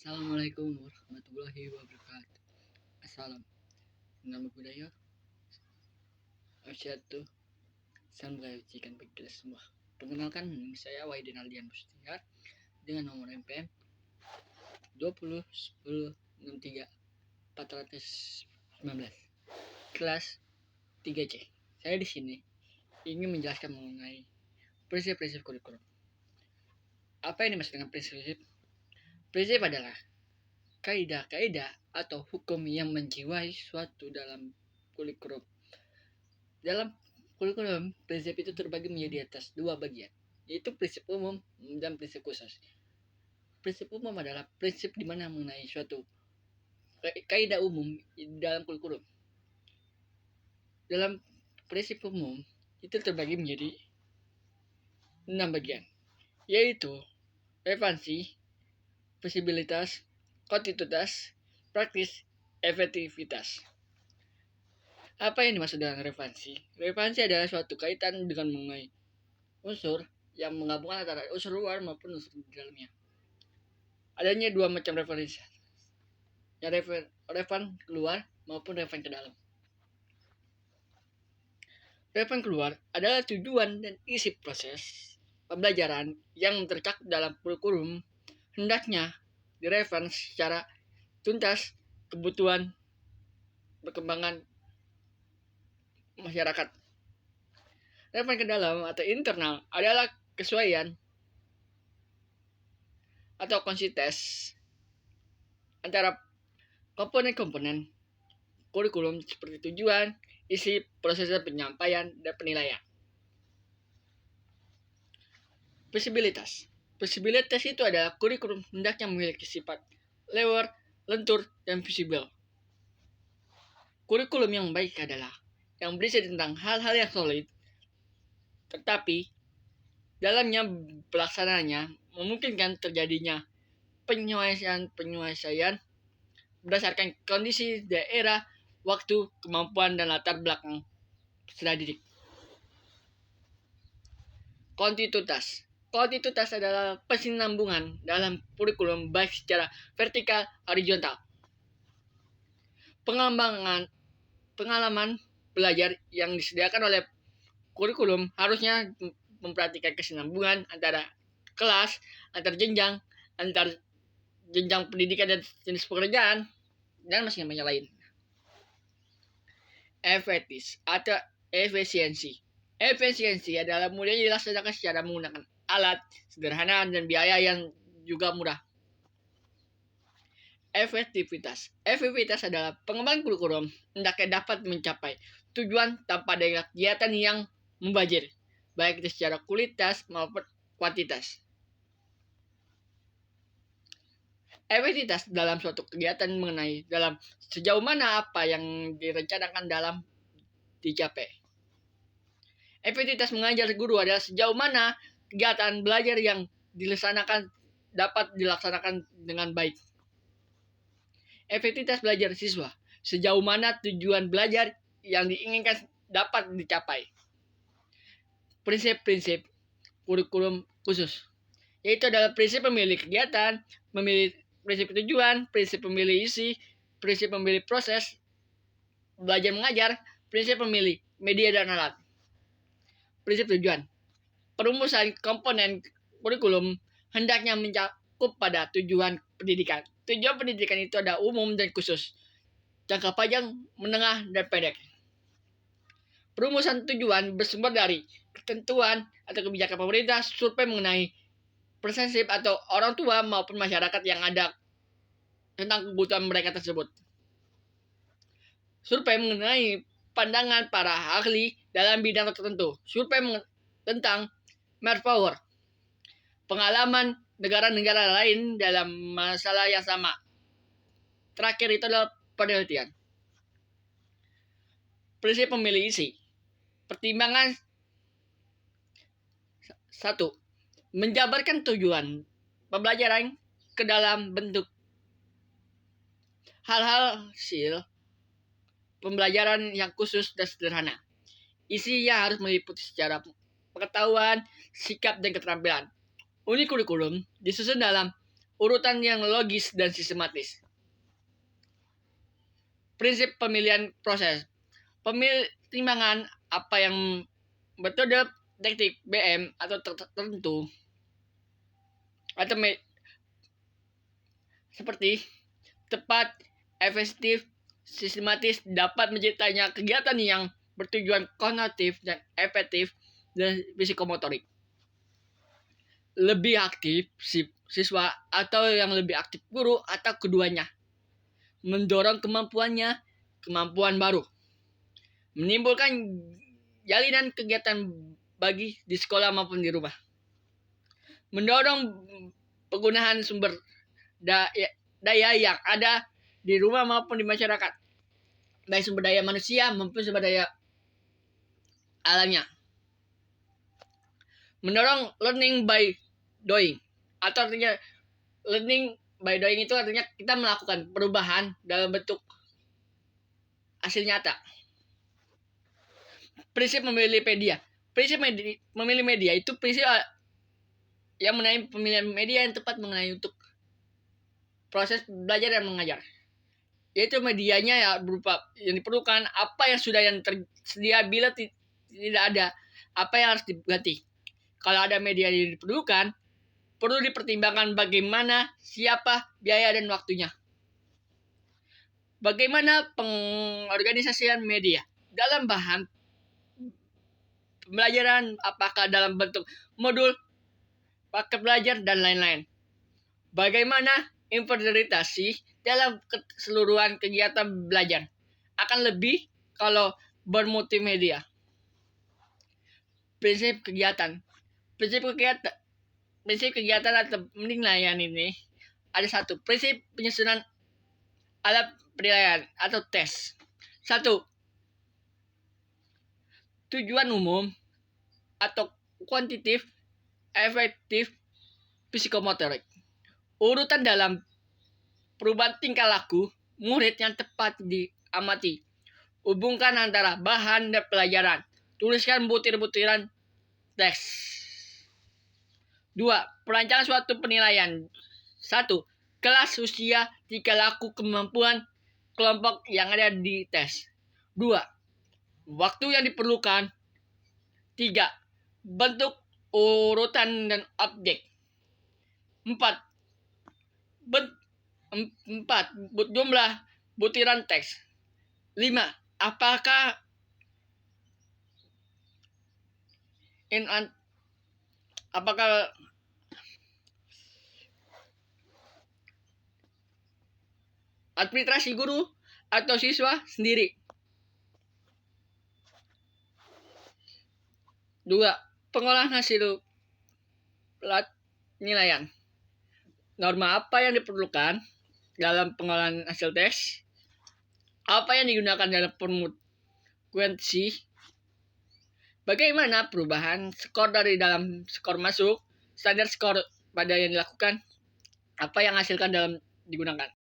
Assalamualaikum warahmatullahi wabarakatuh. Assalam. Nama budaya Asyatu Samurai Cikan bagi kita semua. Perkenalkan, saya Waidin Aldian Bustiar dengan nomor MPM 20 10 63 419 kelas 3C. Saya di sini ingin menjelaskan mengenai prinsip-prinsip kurikulum. Apa yang dimaksud dengan prinsip? Prinsip adalah kaidah-kaidah atau hukum yang menjiwai suatu dalam kurikulum. Dalam kurikulum, prinsip itu terbagi menjadi atas dua bagian, yaitu prinsip umum dan prinsip khusus. Prinsip umum adalah prinsip di mana mengenai suatu kaidah umum dalam kurikulum. Dalam prinsip umum itu terbagi menjadi 6 bagian, yaitu relevansi, visibilitas, kontinuitas, praktis, efektivitas. Apa yang dimaksud dengan relevansi? Relevansi adalah suatu kaitan dengan mengenai unsur yang menggabungkan antara unsur luar maupun unsur di dalamnya. Adanya dua macam referensi, yang relevan keluar maupun relevan ke dalam. Relevan keluar adalah tujuan dan isi proses pembelajaran yang tercakup dalam kurikulum hendaknya direlevan secara tuntas kebutuhan perkembangan masyarakat. Relevan ke dalam atau internal adalah kesesuaian atau konsistensi antara komponen-komponen kurikulum seperti tujuan, isi, proses penyampaian, dan penilaian. Visibilitas. Visibilitas itu adalah kurikulum hendaknya memiliki sifat lebar, lentur, dan visible. Kurikulum yang baik adalah yang berisi tentang hal-hal yang solid, tetapi dalamnya pelaksanaannya memungkinkan terjadinya penyesuaian berdasarkan kondisi daerah, waktu, kemampuan, dan latar belakang peserta didik. Kontinuitas. Kontinuitas adalah kesinambungan dalam kurikulum baik secara vertikal horizontal. Pengalaman belajar yang disediakan oleh kurikulum harusnya memperhatikan kesinambungan antara kelas, antar jenjang pendidikan dan jenis pekerjaan, dan masih banyak lain. Efektif atau efisiensi. Efisiensi adalah mudahnya dilaksanakan secara menggunakan alat sederhana dan biaya yang juga murah. Efektivitas. Efektivitas adalah pengembangan kurikulum hendaknya dapat mencapai tujuan tanpa adanya kegiatan yang membazir, baik itu secara kualitas maupun kuantitas. Efektivitas dalam suatu kegiatan mengenai dalam sejauh mana apa yang direncanakan dalam dicapai. Efektivitas mengajar guru adalah sejauh mana kegiatan belajar yang dilaksanakan dapat dilaksanakan dengan baik. Efektivitas belajar siswa, sejauh mana tujuan belajar yang diinginkan dapat dicapai. Prinsip-prinsip kurikulum khusus, yaitu adalah prinsip memilih kegiatan, prinsip tujuan, prinsip memilih isi, prinsip memilih proses belajar mengajar, prinsip memilih media dan alat. Prinsip tujuan. Perumusan komponen kurikulum hendaknya mencakup pada tujuan pendidikan. Tujuan pendidikan itu ada umum dan khusus, jangka panjang, menengah, dan pendek. Perumusan tujuan bersumber dari ketentuan atau kebijakan pemerintah, survei mengenai persensif atau orang tua maupun masyarakat yang ada tentang kebutuhan mereka tersebut. Survei mengenai pandangan para ahli dalam bidang tertentu. Survei tentang manpower, pengalaman negara-negara lain dalam masalah yang sama. Terakhir itu adalah penelitian. Prinsip memilih isi. Pertimbangan 1. Menjabarkan tujuan pembelajaran ke dalam bentuk hal-hal hasil pembelajaran yang khusus dan sederhana. Isinya harus meliputi secara pengetahuan, sikap, dan keterampilan. Unit kurikulum disusun dalam urutan yang logis dan sistematis. Prinsip pemilihan proses. Pertimbangan apa yang metode teknik BM atau tertentu atau seperti tepat, efektif, sistematis dapat menciptanya kegiatan yang bertujuan kognitif dan efektif dan psikomotorik. Lebih aktif siswa atau yang lebih aktif guru atau keduanya. Mendorong kemampuan baru. Menimbulkan jalinan kegiatan bagi di sekolah maupun di rumah. Mendorong penggunaan sumber daya yang ada di rumah maupun di masyarakat. Baik sumber daya manusia maupun sumber daya alamnya. Mendorong learning by doing. Atau artinya learning by doing itu artinya kita melakukan perubahan dalam bentuk hasil nyata. Prinsip memilih media. Prinsip memilih media itu prinsip yang mengenai pemilihan media yang tepat mengenai untuk proses belajar dan mengajar. Yaitu medianya ya berupa yang diperlukan, apa yang sudah yang tersedia, bila tidak ada, apa yang harus diganti. Kalau ada media yang diperlukan, perlu dipertimbangkan bagaimana, siapa, biaya, dan waktunya. Bagaimana pengorganisasian media dalam bahan pembelajaran, apakah dalam bentuk modul, paket belajar, dan lain-lain. Bagaimana implementasi dalam keseluruhan kegiatan belajar. Akan lebih kalau bermultimedia. Prinsip kegiatan atau penilaian ini ada satu. Prinsip penyusunan alat penilaian atau tes. 1. Tujuan umum atau kuantitatif, efektif, psikomotorik. Urutan dalam perubahan tingkah laku murid yang tepat diamati. Hubungkan antara bahan dan pelajaran. Tuliskan butir-butiran teks. 2. Perancangan suatu penilaian. 1. Kelas usia, tingkah laku, kemampuan kelompok yang ada di tes. 2. Waktu yang diperlukan. 3. Bentuk, urutan, dan objek. 4. Jumlah butiran teks. 5. Apakah administrasi guru atau siswa sendiri. 2. Pengolahan hasil penilaian. Norma apa yang diperlukan dalam pengolahan hasil tes? Apa yang digunakan dalam frekuensi? Bagaimana perubahan skor dari dalam skor masuk, standar skor pada yang dilakukan? Apa yang hasilkan dalam digunakan?